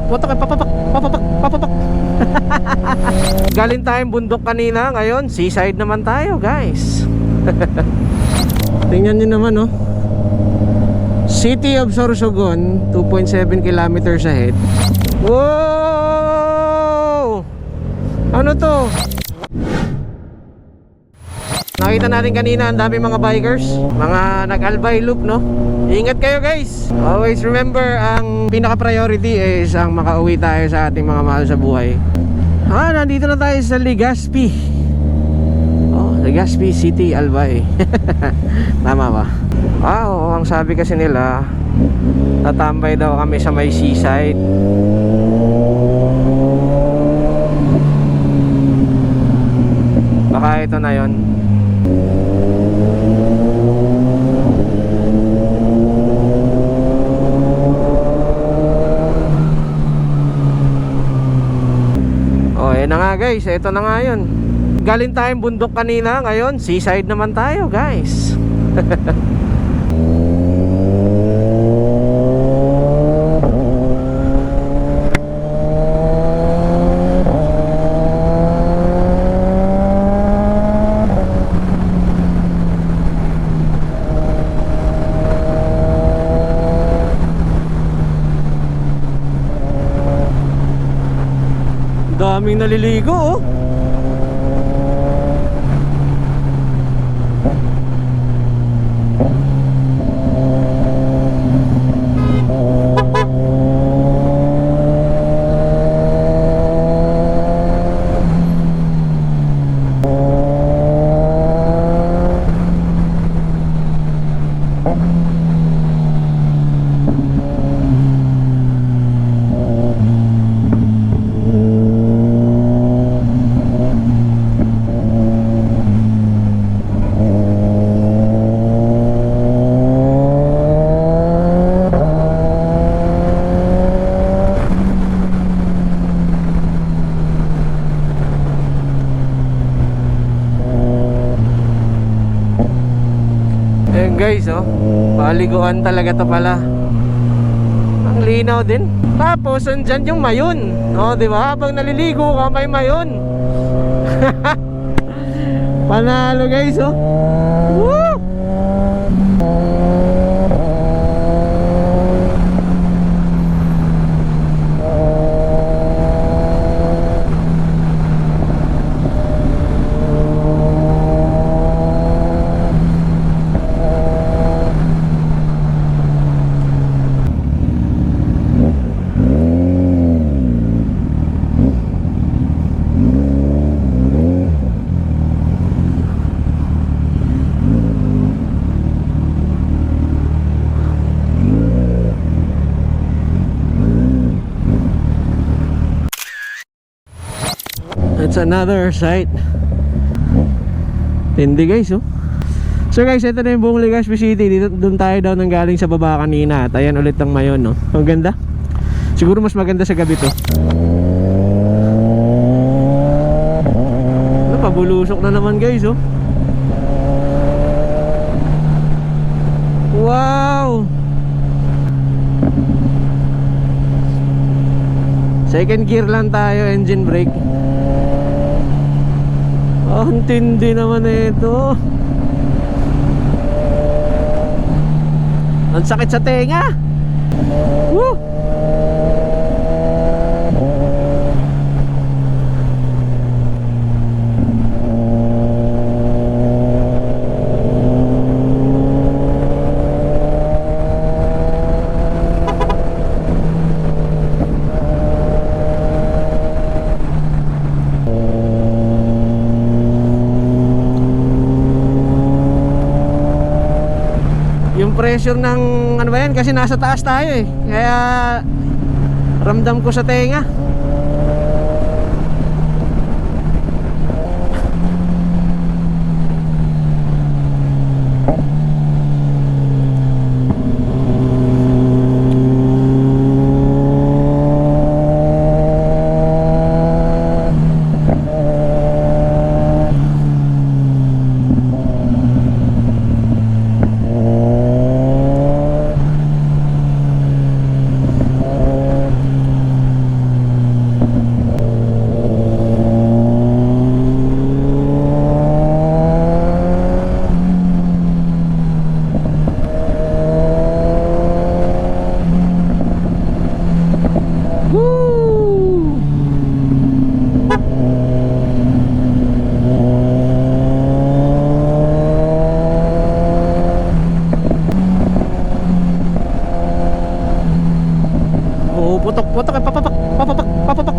Putok, papapak, papapak, papapak. Galing tayong bundok kanina, ngayon seaside naman tayo, guys. Tingnan nyo naman, oh. City of Sorsogon, 2.7 kilometers ahead. Wow! Ano to? Nakita natin kanina ang dami mga bikers, mga nag-albay loop, no? Ingat kayo, guys. Always remember, ang pinaka-priority is ang makauwi tayo sa ating mga mahal sa buhay. Nandito na tayo sa Legazpi. Legazpi City, Albay. Tama ba? Oo, ang sabi kasi nila, tatambay daw kami sa may seaside. Baka ito na yon. Ayan na nga, guys, ito na nga yun. Galing tayong bundok kanina, ngayon seaside naman tayo, guys. Daming naliligo, oh. Guys, oh, paliguan talaga to pala. Ang linaw din. Tapos andyan yung mayon. Oh, di ba? Habang naliligo ka, may mayon. Panalo, guys, oh. Woo! It's another site. Hindi, guys, oh. So guys, ito na yung buong Legazpi City. Dito, doon tayo daw nang galing sa baba kanina. At ayan ulit ang mayon, no. Ang ganda. Siguro mas maganda sa gabi to. Pabulusok na naman, guys, oh. Wow. Second gear lang tayo, engine brake. Ang tindi naman ito. Ang sakit sa tenga. Woo! Pressure ng ano ba yan, kasi nasa taas tayo eh, kaya ramdam ko sa tenga. Puto ka, papapak, papapak, papapak.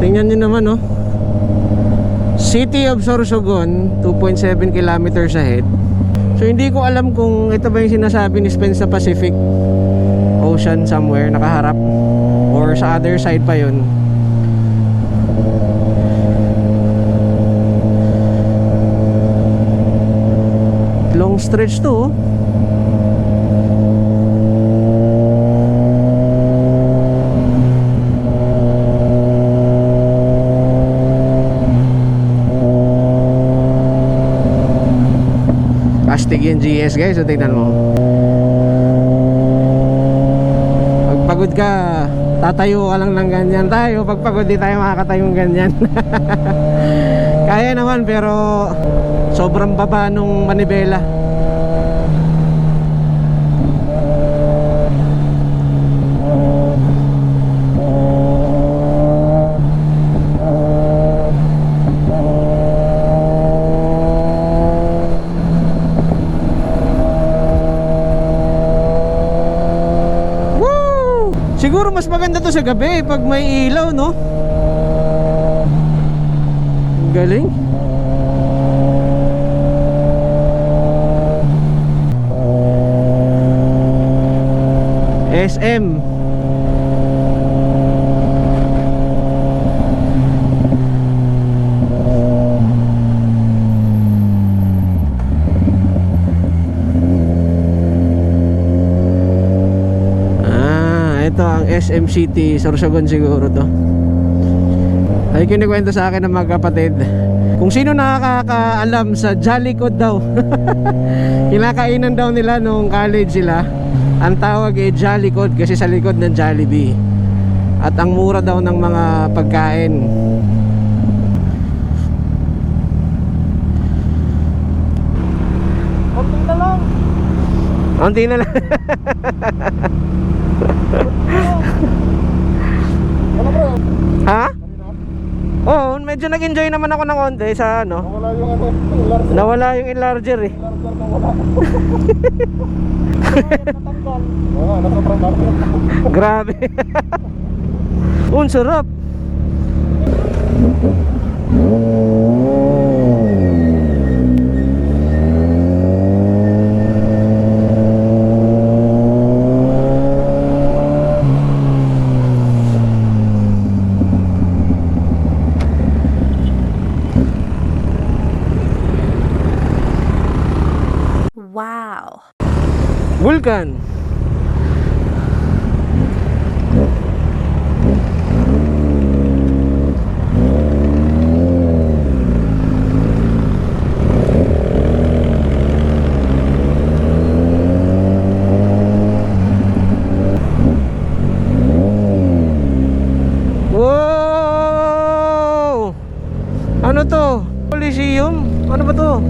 Tingnan nyo naman, oh. City of Sorsogon, 2.7 kilometers ahead. So hindi ko alam kung ito ba yung sinasabi ni Spence sa Pacific Ocean somewhere nakaharap, or sa other side pa yun. Long stretch to, oh. Astig yung GS, guys. So tingnan mo, pag pagod ka, tatayo ka lang ng ganyan. Tayo, pag pagod di tayo makakatayong ganyan. Kaya naman, pero sobrang baba nung manibela. Siguro mas maganda to sa gabi pag may ilaw, no? Galing. SM. Ito ang SM City Sorsogon siguro to. Ay kinikwento sa akin ng mga kapatid, kung sino nakakaalam sa Jollycod daw. Kinakainan daw nila nung college sila. Ang tawag ay Jollycod kasi sa likod ng Jollibee. At ang mura daw ng mga pagkain. Konti na lang. Konti na lang. Ano bro? Ha? Oo, medyo nag-enjoy naman ako ng konti sa ano. Nawala yung ano, enlarger. Nawala yung enlarger eh. Enlarger nawala. Natanggal. Oo, nasa front arter. Grabe. Un sarap. Vulcan. Wow! Ano to? Coliseum? Ano ba to?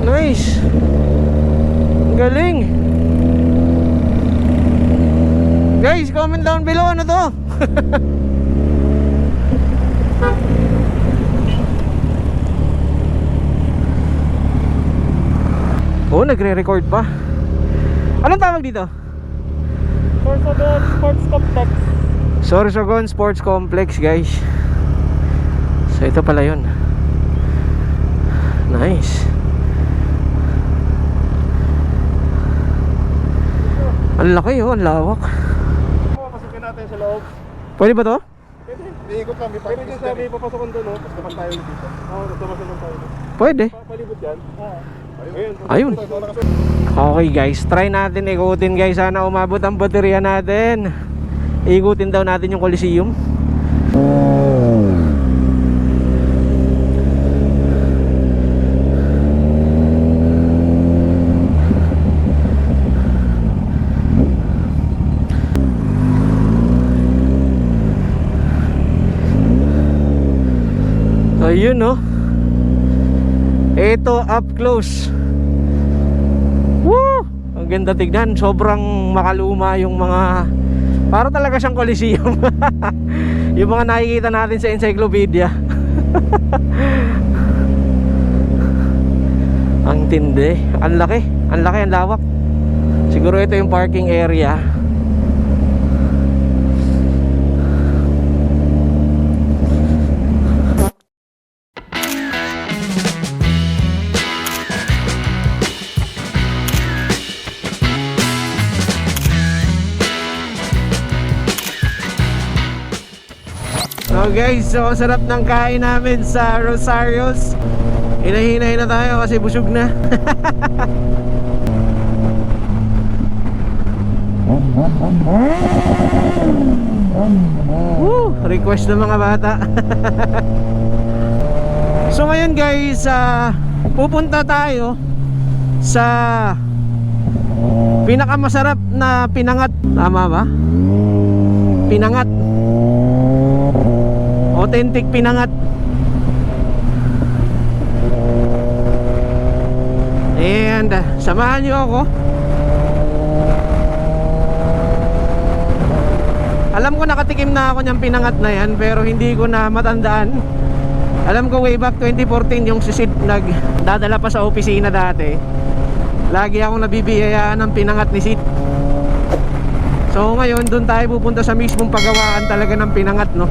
Nice. Galing. Guys, comment down below ano to? Oh, nagre-record pa. Anong tawag dito? Sorsogon Sports Complex. Sorsogon Sports Complex, guys. So ito pala yun. Nice. Ang laki oh, ang lawak. Pasukin natin sa loob. Pwede ba to? Pwede. Iikot kami. Pwede din sabi papasukan doon, no? Tapos naman tayo dito. Oo, tapos naman tayo. Pwede. Palibot yan? Oo. Ayun. Okay guys, try natin ikutin guys. Sana umabot ang baterya natin. Ikutin daw natin yung Coliseum. Ayun no. Ito up close. Woo! Ang ganda tignan. Sobrang makaluma yung mga, para talaga siyang Coliseum. Yung mga nakikita natin sa encyclopedia. Ang tindi. Ang laki. Ang laki, ang lawak. Siguro ito yung parking area. So guys, so ang sarap ng kain namin sa Rosario's. Hinahinay na tayo kasi busog na. Woo! Request ng mga bata. So ngayon guys, pupunta tayo sa pinakamasarap na pinangat. Tama ba? Pinangat. Authentic pinangat. And samahan nyo ako. Alam ko nakatikim na ako niyang pinangat na yan, pero hindi ko na matandaan. Alam ko way back 2014 yung sisid nagdadala pa sa opisina dati. Lagi akong nabibiyayaan ng pinangat ni Sid. So ngayon doon tayo pupunta sa mismong paggawaan talaga ng pinangat, no?